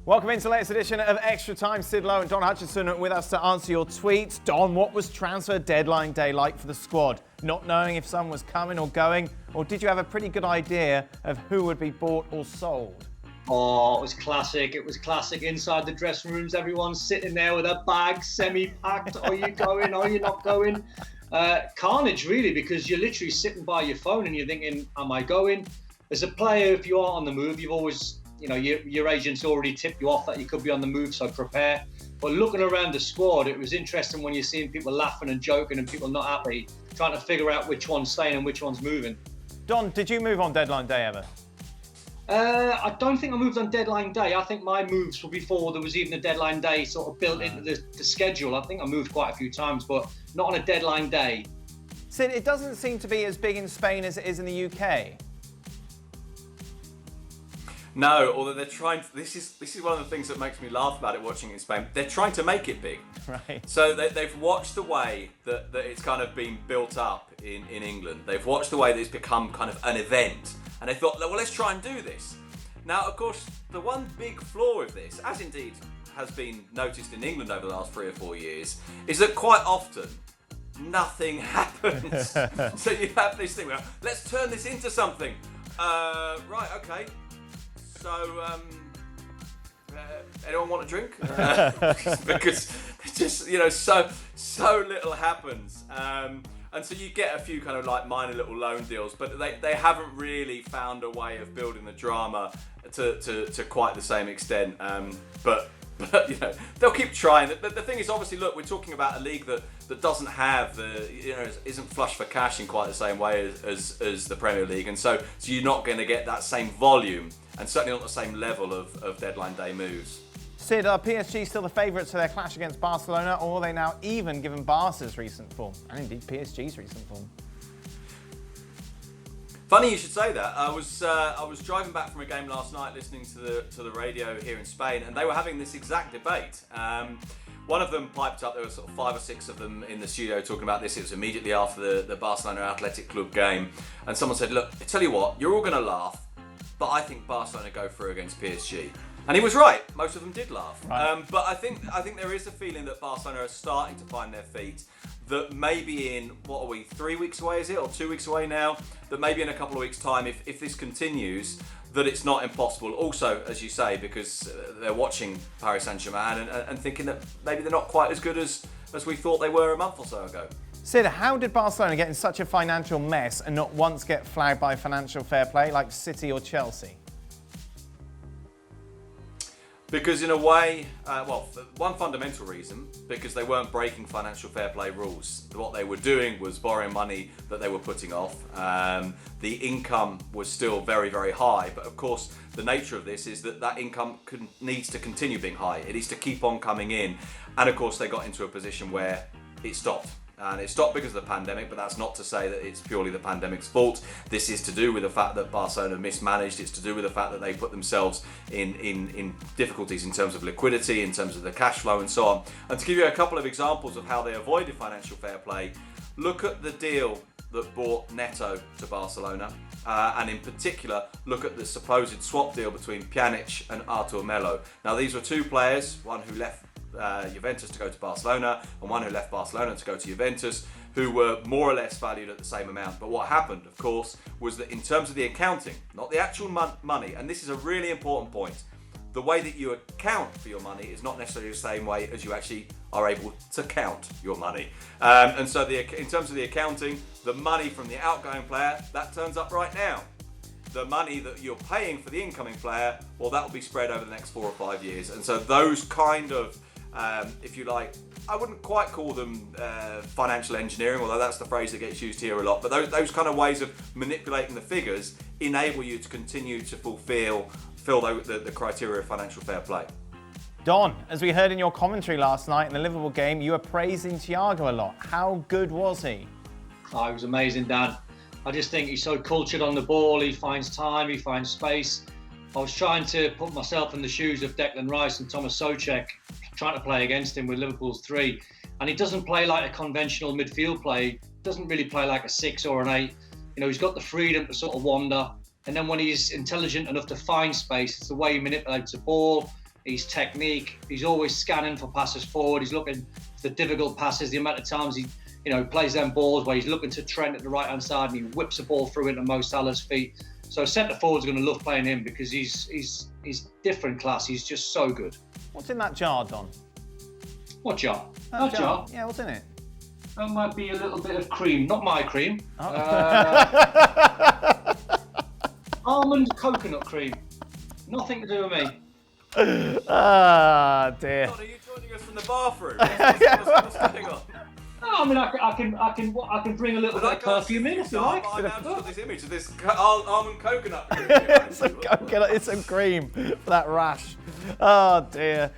Welcome into the latest edition of Extra Time. Sid Lowe and Don Hutchison with us to answer your tweets. Don, what was transfer deadline day like for the squad? Not knowing if someone was coming or going, or did you have a pretty good idea of who would be bought or sold? Oh, it was classic. It was classic inside the dressing rooms. Everyone's sitting there with their bags semi-packed. Are you going? Are you not going? Carnage, really, because you're literally sitting by your phone and you're thinking, am I going? As a player, if you are on the move, you've always, your agent's already tipped you off that you could be on the move, so prepare. But looking around the squad, it was interesting when you're seeing people laughing and joking and people not happy, trying to figure out which one's staying and which one's moving. Don, did you move on deadline day ever? I don't think I moved on deadline day. I think my moves were before there was even a deadline day sort of built into the schedule. I think I moved quite a few times, but not on a deadline day. Sid, it doesn't seem to be as big in Spain as it is in the UK. No, although they're trying to, this is one of the things that makes me laugh about it watching it in Spain. They're trying to make it big. Right. So they've watched the way that it's kind of been built up in England. They've watched the way that it's become kind of an event. And they thought, well, let's try and do this. Now, of course, the one big flaw with this, as indeed has been noticed in England over the last 3 or 4 years, is that quite often nothing happens. So you have this thing where, let's turn this into something. Right, okay. So, anyone want a drink? Because just, so little happens. And so you get a few kind of like minor little loan deals, but they haven't really found a way of building the drama to quite the same extent. But they'll keep trying. The thing is, obviously, look, we're talking about a league that doesn't have isn't flush for cash in quite the same way as the Premier League, and so you're not going to get that same volume and certainly not the same level of deadline day moves. Sid, are PSG still the favourites for their clash against Barcelona, or are they now even given Barca's recent form, and indeed PSG's recent form? Funny you should say that. I was driving back from a game last night, listening to the radio here in Spain, and they were having this exact debate. One of them piped up. There were sort of 5 or 6 of them in the studio talking about this. It was immediately after the Barcelona Athletic Club game, and someone said, "Look, I tell you what, you're all going to laugh, but I think Barcelona go through against PSG." And he was right. Most of them did laugh. Right. But I think there is a feeling that Barcelona are starting to find their feet. That maybe in, 3 weeks away, is it? Or 2 weeks away now? That maybe in a couple of weeks' time, if this continues, that it's not impossible. Also, as you say, because they're watching Paris Saint-Germain and thinking that maybe they're not quite as good as we thought they were a month or so ago. Sid, how did Barcelona get in such a financial mess and not once get flagged by financial fair play like City or Chelsea? Because in a way, one fundamental reason, because they weren't breaking financial fair play rules. What they were doing was borrowing money that they were putting off. The income was still very, very high. But of course, the nature of this is that income needs to continue being high. It needs to keep on coming in. And of course, they got into a position where it stopped. And it stopped because of the pandemic, but that's not to say that it's purely the pandemic's fault. This is to do with the fact that Barcelona mismanaged. It's to do with the fact that they put themselves in difficulties in terms of liquidity, in terms of the cash flow and so on. And to give you a couple of examples of how they avoided financial fair play, look at the deal that brought Neto to Barcelona. And in particular, look at the supposed swap deal between Pjanic and Artur Melo. Now, these were 2 players, one who left Juventus to go to Barcelona and one who left Barcelona to go to Juventus, who were more or less valued at the same amount. But what happened, of course, was that in terms of the accounting, not the actual money, and this is a really important point, the way that you account for your money is not necessarily the same way as you actually are able to count your money. And so in terms of the accounting, the money from the outgoing player, that turns up right now. The money that you're paying for the incoming player, well, that will be spread over the next 4 or 5 years. And so those kind of if you like, I wouldn't quite call them financial engineering, although that's the phrase that gets used here a lot. But those kind of ways of manipulating the figures enable you to continue to fulfill the criteria of financial fair play. Don, as we heard in your commentary last night in the Liverpool game, you were praising Thiago a lot. How good was he? Oh, he was amazing, Dan. I just think he's so cultured on the ball. He finds time, he finds space. I was trying to put myself in the shoes of Declan Rice and Thomas Souček, trying to play against him with Liverpool's 3. And he doesn't play like a conventional midfield play. He doesn't really play like a 6 or an 8. He's got the freedom to sort of wander. And then when he's intelligent enough to find space, it's the way he manipulates the ball. his technique. He's always scanning for passes forward. He's looking for the difficult passes. The amount of times he, plays them balls where he's looking to Trent at the right-hand side and he whips the ball through into Mo Salah's feet. So centre forward's going to love playing him because he's different class. He's just so good. What's in that jar, Don? What jar? That jar? Yeah, what's in it? That might be a little bit of cream. Not my cream. Oh. Almond coconut cream. Nothing to do with me. Ah, dear. God, are you joining us from the bathroom? What's going on? No, I mean, I can bring a little bit of perfume in if you like. I now just got this image of this almond coconut. It's a coconut, it's a cream for that rash. Oh dear.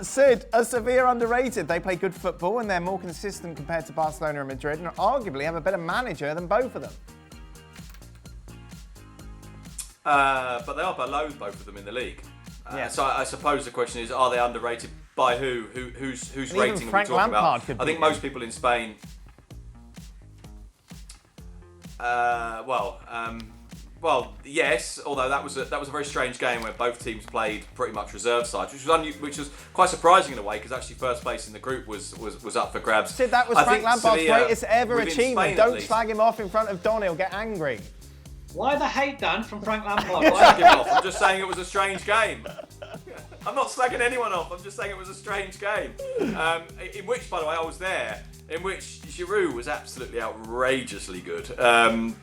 Sid, are Sevilla underrated? They play good football and they're more consistent compared to Barcelona and Madrid and arguably have a better manager than both of them. But they are below both of them in the league. So I suppose the question is, are they underrated by who? Whose rating are we Frank talking Lampard about? I think most people in Spain. Well, yes. Although that was a very strange game where both teams played pretty much reserve sides, which was quite surprising in a way because actually first place in the group was up for grabs. Sid, that was Frank Lampard's greatest ever achievement. Don't slag him off in front of Don; he'll get angry. Why the hate, Dan, from Frank Lampard? I'm just saying it was a strange game. I'm not slagging anyone off. I'm just saying it was a strange game. In which, by the way, I was there. In which Giroud was absolutely outrageously good.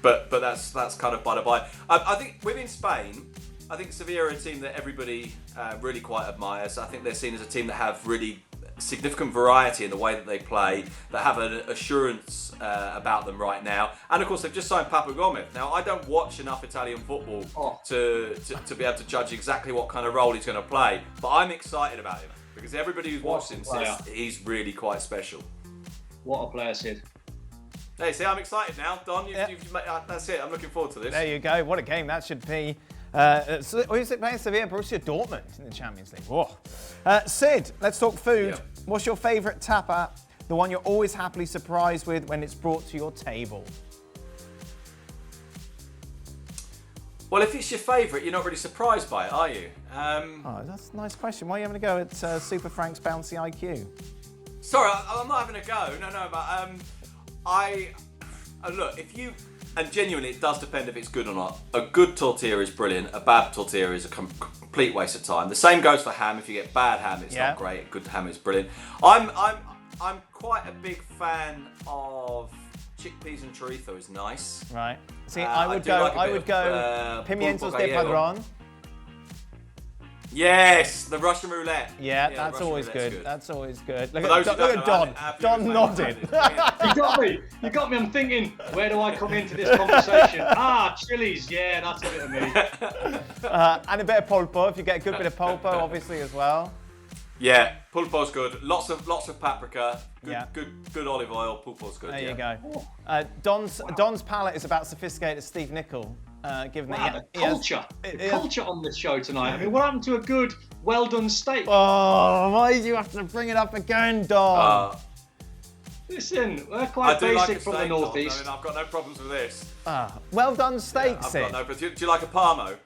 But that's kind of by the by. I think within Spain, I think Sevilla are a team that everybody really quite admires. I think they're seen as a team that have really significant variety in the way that they play, that have an assurance about them right now. And of course, they've just signed Papa Gomez. Now, I don't watch enough Italian football to be able to judge exactly what kind of role he's going to play, but I'm excited about him because everybody who's watched him says he's really quite special. What a player, Sid. Hey, see, I'm excited now, Don. That's it. I'm looking forward to this. There you go. What a game that should be. Who's it playing? Sevilla, Borussia Dortmund in the Champions League. Whoa. Sid, let's talk food. Yeah. What's your favourite tapa? The one you're always happily surprised with when it's brought to your table? Well, if it's your favourite, you're not really surprised by it, are you? That's a nice question. Why are you having a go at Super Frank's bouncy IQ? Sorry, I'm not having a go. No, but look, if you. And genuinely, it does depend if it's good or not. A good tortilla is brilliant. A bad tortilla is a complete waste of time. The same goes for ham. If you get bad ham, it's not great. Good ham is brilliant. I'm quite a big fan of chickpeas and chorizo. Is nice. Right. See, I would go pimientos de padrón. Yes, the Russian roulette. Yeah, that's always good. That's always good. Look at Don. Don nodded. You got me. I'm thinking, where do I come into this conversation? Chilies. Yeah, that's a bit of me. And a bit of pulpo, if you get a good bit of pulpo, obviously, as well. Yeah, pulpo's good. Lots of paprika. Good olive oil. Pulpo's good. There you go. Don's palate is about sophisticated as Steve Nicol. Given that culture on this show tonight. I mean, what happened to a good, well-done steak? Oh, why do you have to bring it up again, Don? Listen, we're quite basic from the northeast. I've got no problems with this. Well-done steak, Sid. Do you like a parmo?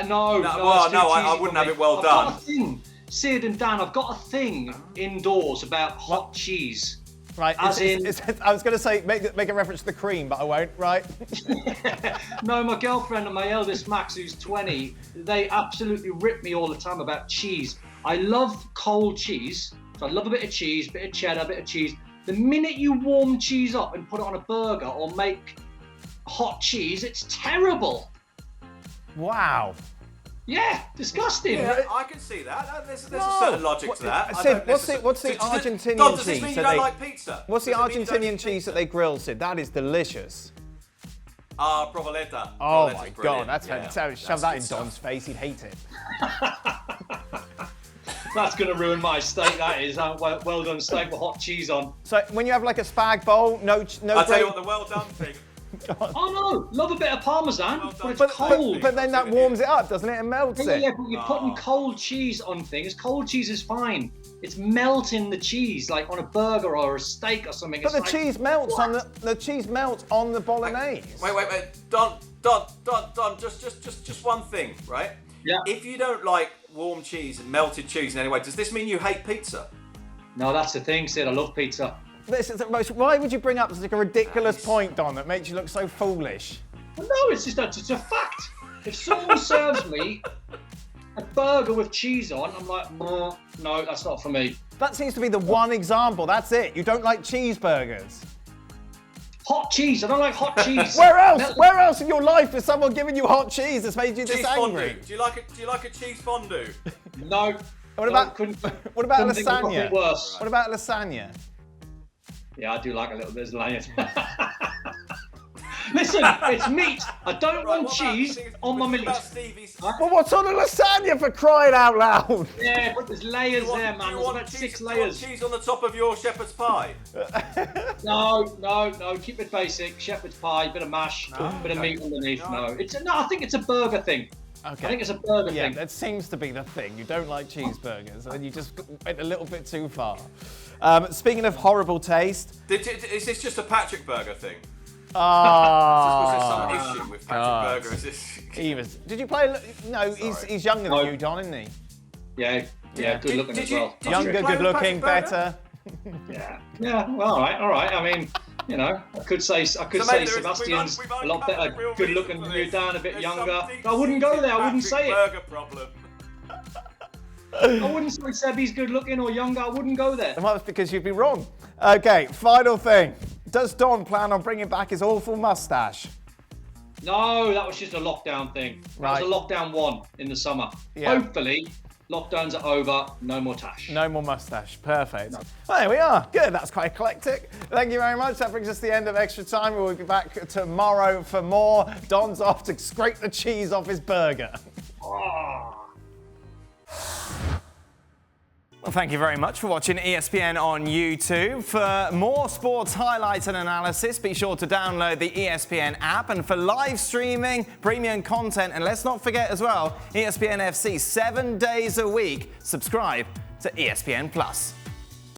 No. I wouldn't have it well done. I've got a thing, Sid and Dan, I've got a thing indoors about hot cheese. Right, I was going to say, make a reference to the cream, but I won't, right? No, my girlfriend and my eldest Max, who's 20, they absolutely rip me all the time about cheese. I love cold cheese, so I love a bit of cheese, bit of cheddar, bit of cheese. The minute you warm cheese up and put it on a burger or make hot cheese, it's terrible. Wow. Yeah, disgusting. Yeah, I can see that. There's a certain logic to that. Sid, what's the Argentinian Don, cheese? Does this mean you don't like pizza? What's the Argentinian cheese that they grill, Sid? That is delicious. Provoleta. Oh my God, that's fantastic. Shove that in Don's face, he'd hate it. That's going to ruin my steak, that is. Well done steak with hot cheese on. So when you have like a spag bowl, no. I'll tell you what, the well done thing. God. Oh no, love a bit of Parmesan, but it's cold. But then that warms it up, doesn't it? And melts it. Yeah, but you're putting cold cheese on things. Cold cheese is fine. It's melting the cheese, like on a burger or a steak or something. But cheese melts on the cheese melts on the bolognese. Wait, Don, just one thing, right? Yeah. If you don't like warm cheese and melted cheese in any way, does this mean you hate pizza? No, that's the thing, Sid. I love pizza. This is the most, why would you bring up such a ridiculous point, Don, that makes you look so foolish? Well, no, it's just it's a fact. If someone serves me a burger with cheese on, I'm like, no, that's not for me. That seems to be the one example. That's it. You don't like cheeseburgers. Hot cheese. I don't like hot cheese. Where else? Where else in your life has someone given you hot cheese that's made you this Cheese angry? fondue. Do you like a cheese fondue? No. What about couldn't lasagna? Worse. What about lasagna? Yeah, I do like a little bit of lasagna. Listen, it's meat. I don't want cheese on my meat. Well, what's on a lasagna, for crying out loud? Yeah, but there's layers there, man. There's about 6 layers. Do you want cheese on the top of your shepherd's pie? No. Keep it basic. Shepherd's pie, bit of mash, bit of meat underneath. No, I think it's a burger thing. Okay. I think it's a burger thing. Yeah, that seems to be the thing. You don't like cheeseburgers, and you just went a little bit too far. Speaking of horrible taste, Is this just a Patrick Burger thing? was there some issue with Patrick Burger? Did you play? No, he's younger than you, Don, isn't he? Yeah, good looking as well. Younger, good looking, better. Yeah. Well, all right. I mean, I could say Sebastian's a lot better, good looking than you, Dan, a bit younger. I wouldn't go there. I wouldn't say it. Burger problem. I wouldn't say Sebby's good looking or younger. I wouldn't go there. Well, that's because you'd be wrong. Okay, final thing. Does Don plan on bringing back his awful mustache? No, that was just a lockdown thing. Right. That was a lockdown 1 in the summer. Yeah. Hopefully, lockdowns are over. No more tash. No more mustache. Perfect. No. Well, there we are. Good. That's quite eclectic. Thank you very much. That brings us to the end of Extra Time. We'll be back tomorrow for more. Don's off to scrape the cheese off his burger. Well, thank you very much for watching ESPN on YouTube. For more sports highlights and analysis, be sure to download the ESPN app. And for live streaming, premium content, and let's not forget as well, ESPN FC 7 days a week. Subscribe to ESPN Plus.